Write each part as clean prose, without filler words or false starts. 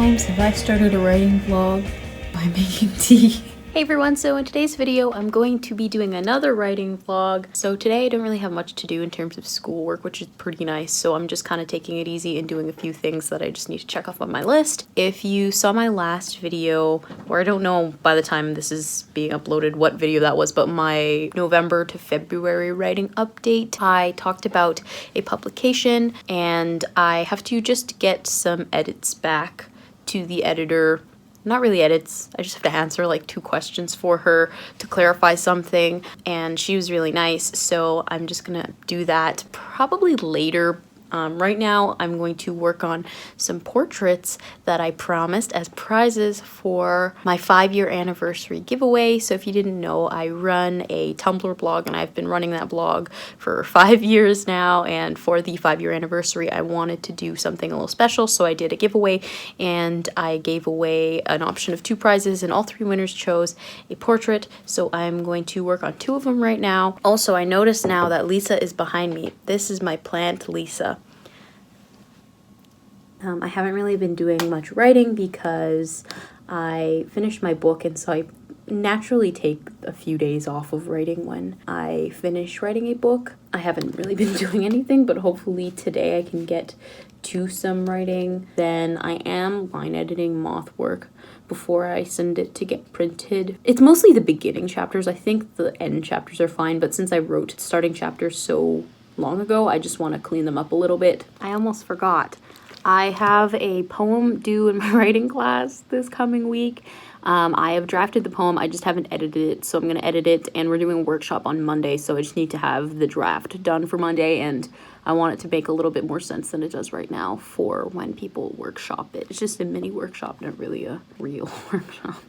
times have I started a writing vlog by making tea? Hey everyone, so in today's video I'm going to be doing another writing vlog. So today I don't really have much to do in terms of schoolwork, which is pretty nice, so I'm just kind of taking it easy and doing a few things that I just need to check off on my list. If you saw my last video, or I don't know by the time this is being uploaded what video that was, but my November to February writing update, I talked about a publication and I have to just get some edits back to the editor. Not really edits, I just have to answer like 2 questions for her to clarify something, and she was really nice, so I'm just gonna do that probably later. Right now I'm going to work on some portraits that I promised as prizes for my 5-year anniversary giveaway. So if you didn't know, I run a Tumblr blog and I've been running that blog for 5 years now, and for the 5-year anniversary I wanted to do something a little special, so I did a giveaway and I gave away an option of 2 prizes, and all 3 winners chose a portrait, so I'm going to work on 2 of them right now. Also, I noticed now that Lisa is behind me. This is my plant Lisa. I haven't really been doing much writing because I finished my book, and so I naturally take a few days off of writing when I finish writing a book. I haven't really been doing anything, but hopefully today I can get to some writing. Then I am line editing moth work before I send it to get printed. It's mostly the beginning chapters. I think the end chapters are fine, but since I wrote starting chapters so long ago, I just want to clean them up a little bit. I almost forgot. I have a poem due in my writing class this coming week. I have drafted the poem, I just haven't edited it, so I'm going to edit it, and we're doing a workshop on Monday, so I just need to have the draft done for Monday, and I want it to make a little bit more sense than it does right now for when people workshop it. It's just a mini workshop, not really a real workshop.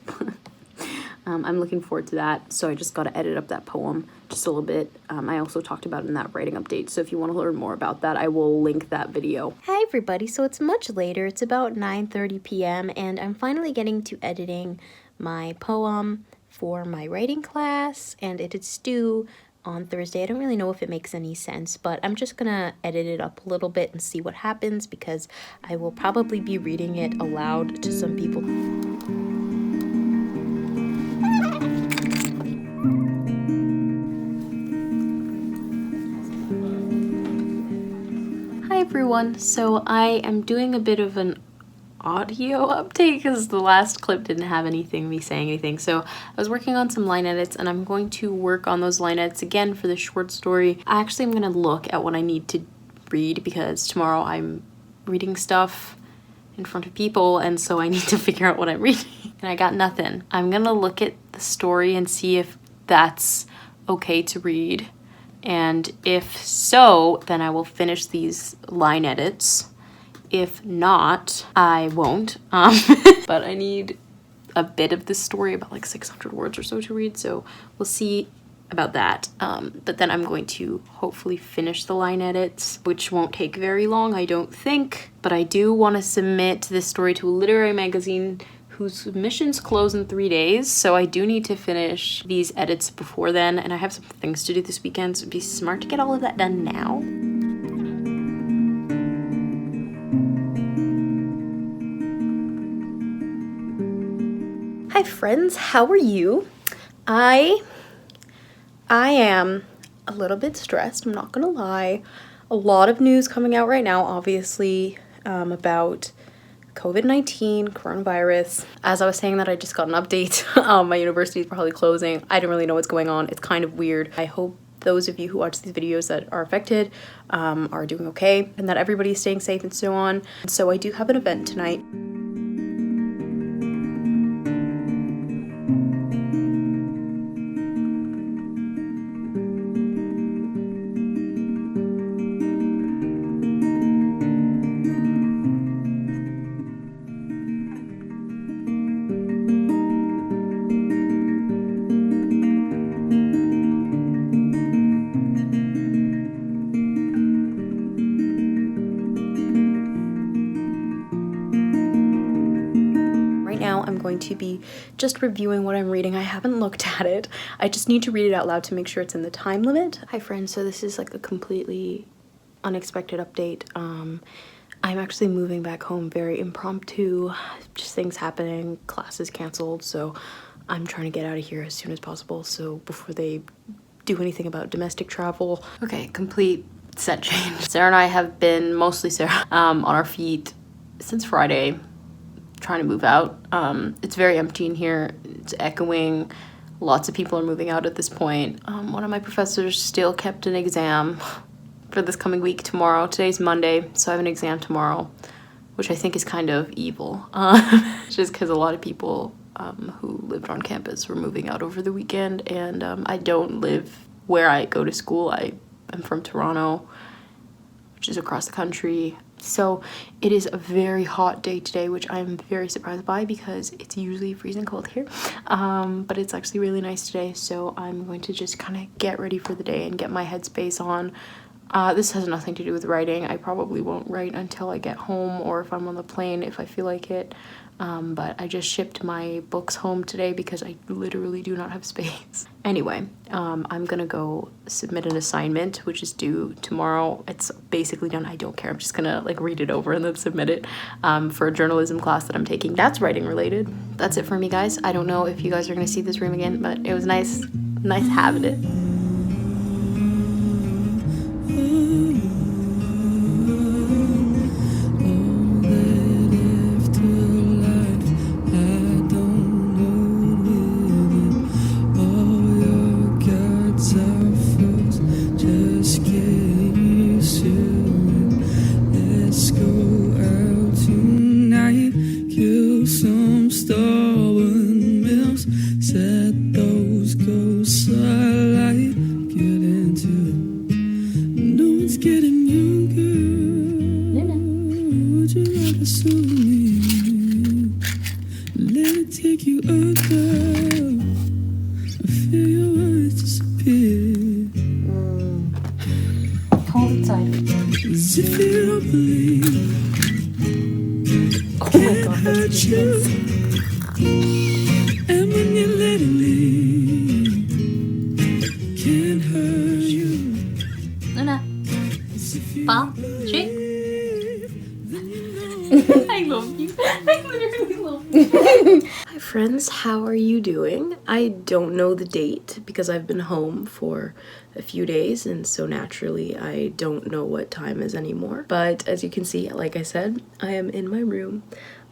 I'm looking forward to that, so I just got to edit up that poem just a little bit. I also talked about it in that writing update, so if you want to learn more about that, I will link that video. Hi everybody, so it's much later. It's about 9:30 p.m. and I'm finally getting to editing my poem for my writing class, and it is due on Thursday. I don't really know if it makes any sense, but I'm just gonna edit it up a little bit and see what happens, because I will probably be reading it aloud to some people. Hi everyone, so I am doing a bit of an audio update because the last clip didn't have me saying anything. So I was working on some line edits, and I'm going to work on those line edits again for the short story. I actually am going to look at what I need to read, because tomorrow I'm reading stuff in front of people, and so I need to figure out what I'm reading, and I got nothing. I'm gonna look at the story and see if that's okay to read, and if so, then I will finish these line edits. If not, I won't. But I need a bit of this story, about like 600 words or so, to read, so we'll see about that. But then I'm going to hopefully finish the line edits, which won't take very long, I don't think. But I do want to submit this story to a literary magazine whose submissions close in 3 days, so I do need to finish these edits before then, and I have some things to do this weekend, so it'd be smart to get all of that done now. Hi friends, how are you? I am a little bit stressed, I'm not gonna lie. A lot of news coming out right now, obviously, about COVID-19, coronavirus. As I was saying that, I just got an update. My university is probably closing. I don't really know what's going on. It's kind of weird. I hope those of you who watch these videos that are affected are doing okay, and that everybody's staying safe and so on. So I do have an event tonight. I'm going to be just reviewing what I'm reading. I haven't looked at it. I just need to read it out loud to make sure it's in the time limit. Hi friends, so this is like a completely unexpected update. I'm actually moving back home very impromptu, just things happening, classes canceled, so I'm trying to get out of here as soon as possible, so before they do anything about domestic travel. Okay, complete set change. Sarah and I have been, mostly Sarah, on our feet since Friday, trying to move out. It's very empty in here, it's echoing, lots of people are moving out at this point. One of my professors still kept an exam for this coming week tomorrow. Today's Monday, so I have an exam tomorrow, which I think is kind of evil, just because a lot of people who lived on campus were moving out over the weekend, and I don't live where I go to school. I'm from Toronto, which is across the country. So it is a very hot day today, which I'm very surprised by because it's usually freezing cold here. But it's actually really nice today, so I'm going to just kind of get ready for the day and get my headspace on. This has nothing to do with writing. I probably won't write until I get home or if I'm on the plane if I feel like it. But I just shipped my books home today because I literally do not have space. Anyway, I'm gonna go submit an assignment, which is due tomorrow. It's basically done. I don't care. I'm just gonna like read it over and then submit it for a journalism class that I'm taking. That's writing related. That's it for me, guys. I don't know if you guys are gonna see this room again, but it was nice having it. I love you. I literally love you. Hi friends, how are you doing? I don't know the date because I've been home for a few days, and so naturally I don't know what time is anymore. But as you can see, like I said, I am in my room.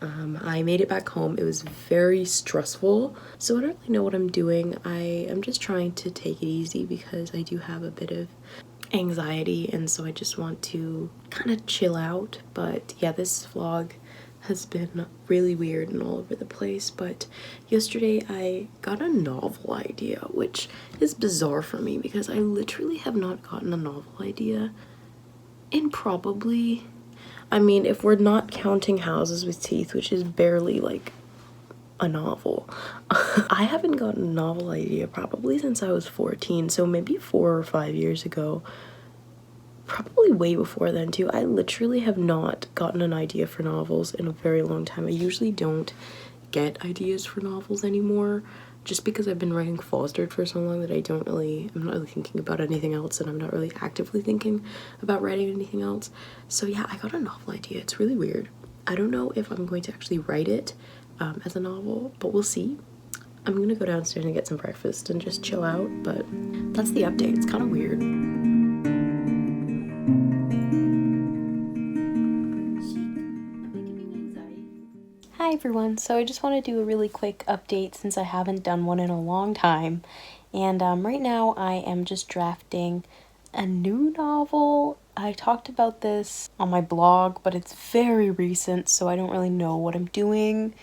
I made it back home. It was very stressful, so I don't really know what I'm doing. I am just trying to take it easy because I do have a bit of anxiety, and so I just want to kind of chill out. But yeah, this vlog has been really weird and all over the place. But yesterday I got a novel idea, which is bizarre for me because I literally have not gotten a novel idea in probably, I mean, if we're not counting Houses with Teeth, which is barely like a novel, I haven't gotten a novel idea probably since I was 14, so maybe 4 or 5 years ago. Probably way before then too. I literally have not gotten an idea for novels in a very long time. I usually don't get ideas for novels anymore just because I've been writing Fostered for so long that I'm not really thinking about anything else, and I'm not really actively thinking about writing anything else. So yeah, I got a novel idea. It's really weird. I don't know if I'm going to actually write it as a novel, but we'll see. I'm gonna go downstairs and get some breakfast and just chill out, but that's the update. It's kind of weird. Hi everyone, so I just want to do a really quick update since I haven't done one in a long time, and right now I am just drafting a new novel. I talked about this on my blog, but it's very recent, so I don't really know what I'm doing.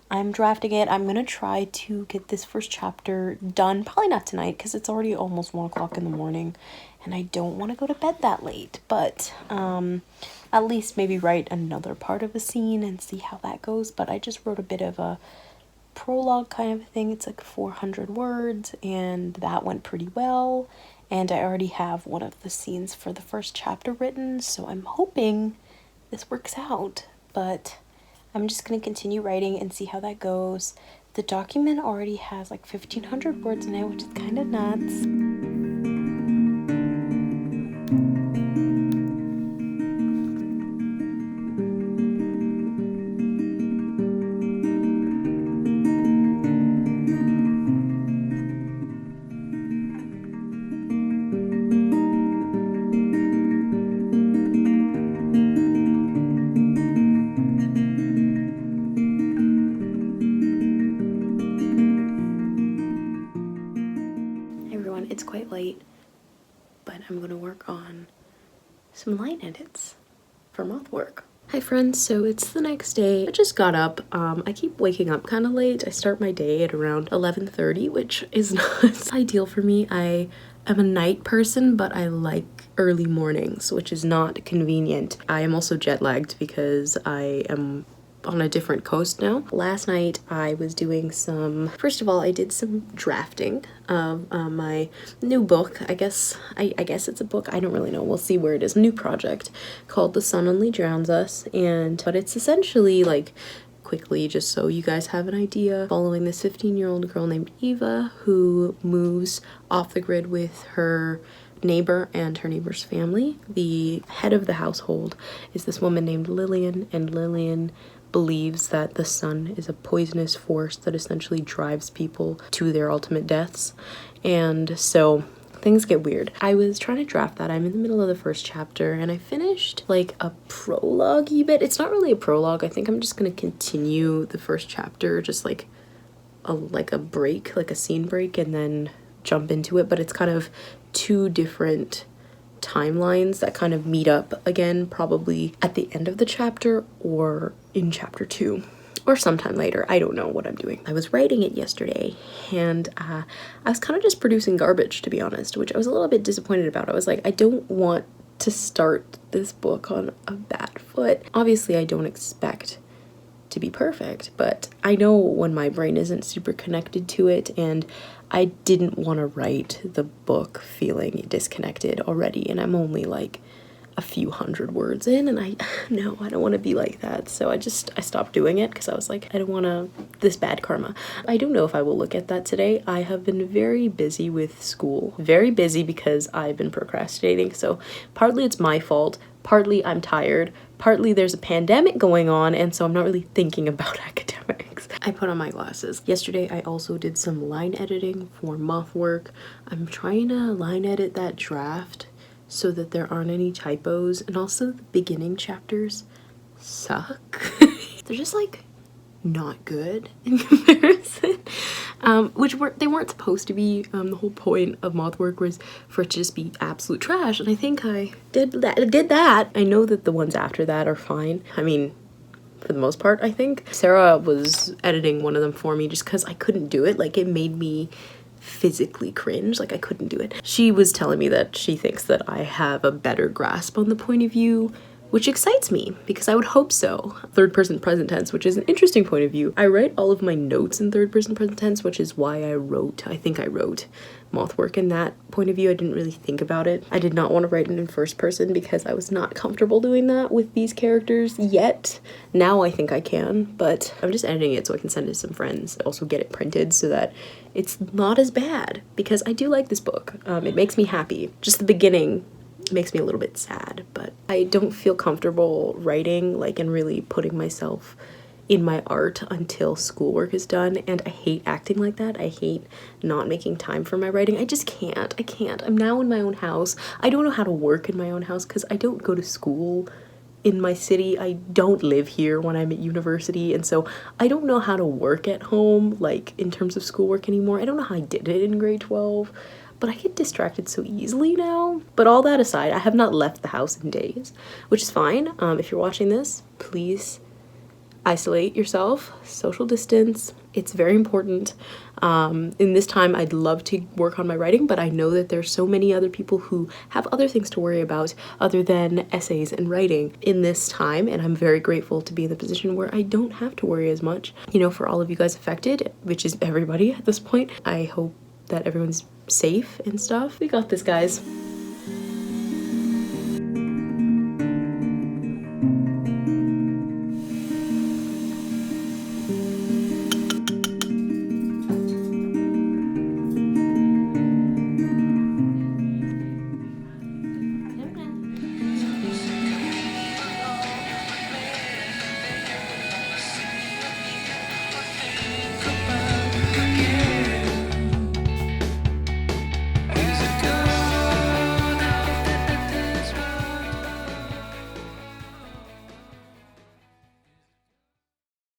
I'm drafting it. I'm gonna try to get this first chapter done, probably not tonight because it's already almost 1 o'clock in the morning and I don't want to go to bed that late, but at least maybe write another part of a scene and see how that goes. But I just wrote a bit of a prologue kind of thing. It's like 400 words and that went pretty well, and I already have one of the scenes for the first chapter written, so I'm hoping this works out. But I'm just going to continue writing and see how that goes. The document already has like 1,500 words in it, which is kind of nuts. quite late, but I'm gonna work on some line edits for moth work. Hi friends, so it's the next day. I just got up. I keep waking up kind of late. I start my day at around 11:30, which is not ideal for me. I am a night person, but I like early mornings, which is not convenient. I am also jet lagged because I am on a different coast now. Last night I was doing first of all, I did some drafting of my new book. I guess it's a book. I don't really know. We'll see where it is. New project called The Sun Only Drowns Us, but it's essentially, like, quickly, just so you guys have an idea, following this 15-year-old girl named Eva who moves off the grid with her neighbor and her neighbor's family. The head of the household is this woman named Lillian, and Lillian believes that the sun is a poisonous force that essentially drives people to their ultimate deaths. And so things get weird. I was trying to draft that. I'm in the middle of the first chapter and I finished like a prologue-y bit. It's not really a prologue. I think I'm just gonna continue the first chapter, just like a break, like a scene break, and then jump into it. But it's kind of two different timelines that kind of meet up again, probably at the end of the chapter or in chapter 2 or sometime later. I don't know what I'm doing. I was writing it yesterday and I was kind of just producing garbage, to be honest, which I was a little bit disappointed about. I was like, I don't want to start this book on a bad foot. Obviously I don't expect to be perfect, but I know when my brain isn't super connected to it, and I didn't want to write the book feeling disconnected already, and I'm only like a few hundred words in, and I don't want to be like that. So I stopped doing it because I was like, I don't want this bad karma. I don't know if I will look at that today. I have been very busy with school, very busy because I've been procrastinating. So partly it's my fault, partly I'm tired, partly there's a pandemic going on, and so I'm not really thinking about academics. I put on my glasses. Yesterday I also did some line editing for moth work. I'm trying to line edit that draft so that there aren't any typos, and also the beginning chapters suck. They're just like not good in comparison, they weren't supposed to be. The whole point of moth work was for it to just be absolute trash, and I think I did that. I know that the ones after that are fine. I mean, for the most part, I think. Sarah was editing one of them for me just because I couldn't do it. Like, it made me physically cringe. Like, I couldn't do it. She was telling me that she thinks that I have a better grasp on the point of view, which excites me because I would hope so. Third person present tense, which is an interesting point of view. I write all of my notes in third person present tense, which is why I think I wrote moth work in that point of view. I didn't really think about it. I did not want to write it in first person because I was not comfortable doing that with these characters yet. Now I think I can, but I'm just editing it so I can send it to some friends. Also get it printed so that it's not as bad, because I do like this book. It makes me happy. Just the beginning makes me a little bit sad, but I don't feel comfortable writing, like, and really putting myself in my art until schoolwork is done, and I hate acting like that. I hate not making time for my writing. I just can't. I can't. I'm now in my own house. I don't know how to work in my own house because I don't go to school in my city. I don't live here when I'm at university, and so I don't know how to work at home, like, in terms of schoolwork anymore. I don't know how I did it in grade 12. But I get distracted so easily now. But all that aside, I have not left the house in days, which is fine. If you're watching this, please isolate yourself, social distance. It's very important. In this time, I'd love to work on my writing, but I know that there's so many other people who have other things to worry about other than essays and writing in this time, and I'm very grateful to be in the position where I don't have to worry as much. You know, for all of you guys affected, which is everybody at this point, I hope that everyone's safe and stuff. We got this, guys.